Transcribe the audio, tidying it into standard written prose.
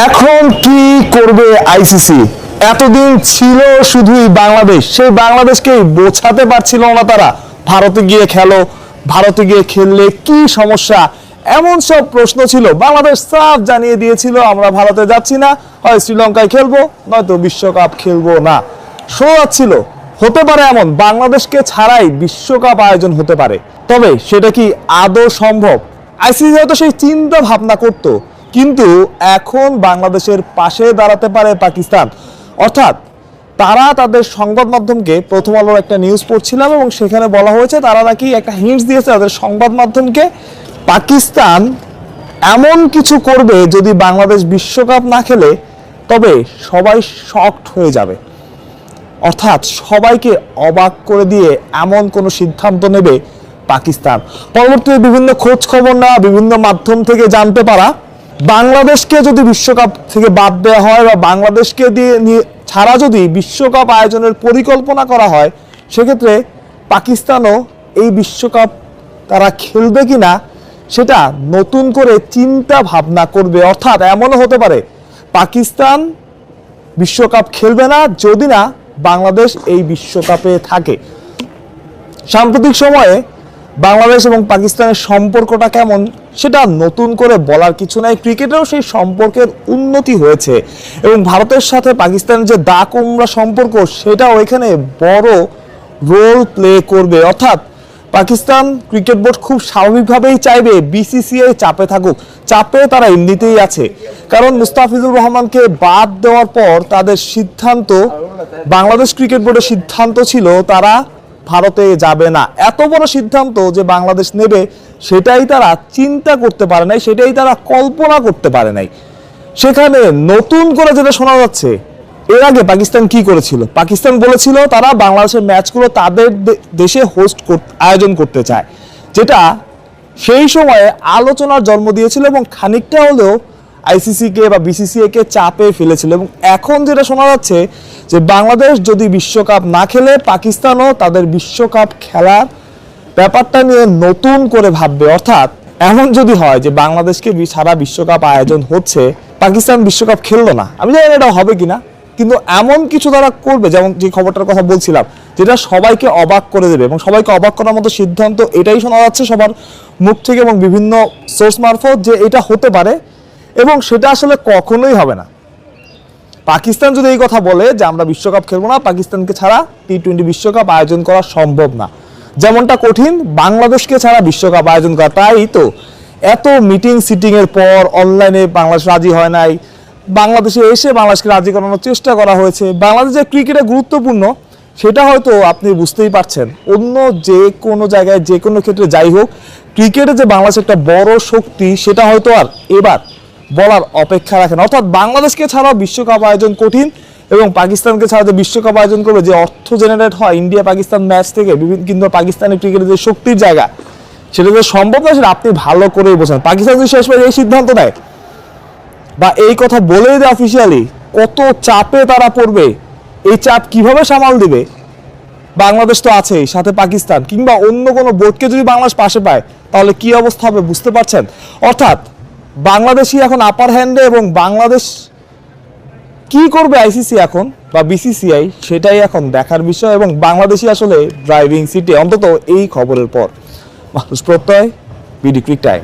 এখন কি করবে আইসিসি? এতদিন ছিল শুধুই বাংলাদেশ, সেই বাংলাদেশকেই বোঝাতে পারছিল না তারা ভারতে গিয়ে খেলো, ভারতে গিয়ে খেললে কি সমস্যা, এমন সব প্রশ্ন ছিল। বাংলাদেশ সাফ জানিয়ে দিয়েছিল আমরা ভারতে যাচ্ছি না, হয় শ্রীলঙ্কায় খেলবো নয়তো বিশ্বকাপ খেলবো না। শোনা যাচ্ছিল হতে পারে এমন বাংলাদেশকে ছাড়াই বিশ্বকাপ আয়োজন হতে পারে, তবে সেটা কি আদৌ সম্ভব? আইসিসি হয়তো সেই চিন্তা ভাবনা করতো, কিন্তু এখন বাংলাদেশের পাশে দাঁড়াতে পারে পাকিস্তান। অর্থাৎ তারা তাদের সংবাদ মাধ্যমকে, প্রথম আলোর একটা নিউজ পড়ছিলাম এবং সেখানে বলা হয়েছে তারা নাকি একটা হিন্টস দিয়েছে তাদের সংবাদ মাধ্যমকে, পাকিস্তান এমন কিছু করবে যদি বাংলাদেশ বিশ্বকাপ না খেলে তবে সবাই শকড হয়ে যাবে। অর্থাৎ সবাইকে অবাক করে দিয়ে এমন কোনো সিদ্ধান্ত নেবে পাকিস্তান। পরবর্তীতে বিভিন্ন খোঁজ খবর নেওয়া, বিভিন্ন মাধ্যম থেকে জানতে পারা, বাংলাদেশকে যদি বিশ্বকাপ থেকে বাদ দেওয়া হয় বা বাংলাদেশকে দিয়ে ছাড়া যদি বিশ্বকাপ আয়োজনের পরিকল্পনা করা হয়, সেক্ষেত্রে পাকিস্তানও এই বিশ্বকাপ তারা খেলবে কিনা সেটা নতুন করে চিন্তা ভাবনা করবে। অর্থাৎ এমনও হতে পারে পাকিস্তান বিশ্বকাপ খেলবে না যদি না বাংলাদেশ এই বিশ্বকাপে থাকে। সাম্প্রতিক সময়ে বাংলাদেশ এবং পাকিস্তানের সম্পর্কটা কেমন সেটা নতুন করে বলার কিছু নাই, ক্রিকেটেও সেই সম্পর্কের উন্নতি হয়েছে এবং ভারতের সাথে পাকিস্তানের যে দা কুমড়া সম্পর্ক সেটাও এখানে বড় রোল প্লে করবে। অর্থাৎ পাকিস্তান ক্রিকেট বোর্ড খুব স্বাভাবিকভাবেই চাইবে বিসিসিআই চাপে থাকুক, চাপে তারা এমনিতেই আছে, কারণ মুস্তাফিজুর রহমানকে বাদ দেওয়ার পর তাদের সিদ্ধান্ত, বাংলাদেশ ক্রিকেট বোর্ডের সিদ্ধান্ত ছিল তারা ভারতে যাবে না। এত বড় সিদ্ধান্ত যে বাংলাদেশ নেবে সেটাই তারা চিন্তা করতে পারে নাই, সেটাই তারা কল্পনা করতে পারে নাই। সেখানে নতুন করে যেটা শোনা যাচ্ছে, এর আগে পাকিস্তান কি করেছিল, পাকিস্তান বলেছিল তারা বাংলাদেশের ম্যাচগুলো তাদের দেশে আয়োজন করতে চায়, যেটা সেই সময়ে আলোচনার জন্ম দিয়েছিল এবং খানিকটা হলেও আইসিসিকে বা বিসিসিআইকে চাপে ফেলেছিল। এবং এখন যেটা শোনা যাচ্ছে যে বাংলাদেশ যদি বিশ্বকাপ না খেলে পাকিস্তানও তাদের বিশ্বকাপ খেলার ব্যাপারটা নিয়ে নতুন করে ভাববে। অর্থাৎ এমন যদি হয় যে বাংলাদেশকে সারা বিশ্বকাপ আয়োজন হচ্ছে, পাকিস্তান বিশ্বকাপ খেললো না, আমি জানি না এটা হবে কিনা, কিন্তু এমন কিছু তারা করবে, যেমন যে খবরটার কথা বলছিলাম, যেটা সবাইকে অবাক করে দেবে এবং সবাইকে অবাক করার মতো সিদ্ধান্ত এটাই শোনা যাচ্ছে সবার মুখ থেকে এবং বিভিন্ন সোর্স মারফত যে এটা হতে পারে এবং সেটা আসলে কখনোই হবে না। পাকিস্তান যদি এই কথা বলে যে আমরা বিশ্বকাপ খেলবো না, পাকিস্তানকে ছাড়া টি-20 বিশ্বকাপ আয়োজন করা সম্ভব না, যেমনটা কঠিন বাংলাদেশকে ছাড়া বিশ্বকাপ আয়োজন করা। তাই তো এত মিটিং সিটিং এর পর অনলাইনে বাংলাদেশ রাজি হয় নাই, বাংলাদেশে এসে বাংলাদেশকে রাজি করানোর চেষ্টা করা হয়েছে। বাংলাদেশের ক্রিকেটে গুরুত্বপূর্ণ সেটা হয়তো আপনি বুঝতেই পারছেন, অন্য যে কোনো জায়গায় যে কোনো ক্ষেত্রে যাই হোক, ক্রিকেটে যে বাংলাদেশ একটা বড় শক্তি সেটা হয়তো আর এবার বলার অপেক্ষা রাখেন। অর্থাৎ বাংলাদেশকে ছাড়াও বিশ্বকাপ আয়োজন কঠিন এবং পাকিস্তানকে ছাড়া যে বিশ্বকাপ আয়োজন করবে, যে অর্থ জেনারেট হয় ইন্ডিয়া পাকিস্তান ম্যাচ থেকে, বিভিন্ন কিন্তু পাকিস্তানের ক্রিকেটের যে শক্তির জায়গা সেটা যে সম্ভব না সেটা আপনি ভালো করেই বোঝেন। পাকিস্তান যদি শেষবার এই সিদ্ধান্ত নেয় বা এই কথা বলেই দেয় অফিসিয়ালি, কত চাপে তারা পড়বে, এই চাপ কিভাবে সামাল দিবে। বাংলাদেশ তো আছেই, সাথে পাকিস্তান কিংবা অন্য কোনো বোর্ডকে যদি বাংলাদেশ পাশে পায় তাহলে কি অবস্থা হবে বুঝতে পারছেন। অর্থাৎ বাংলাদেশই এখন আপার হ্যান্ডে এবং বাংলাদেশ কি করবে আইসিসি এখন বা বিসিসিআই সেটাই এখন দেখার বিষয় এবং বাংলাদেশই আসলে ড্রাইভিং সিটে, অন্তত এই খবরের পর। মানুষ প্রত্যয়, বিডি ক্রিক টাইম।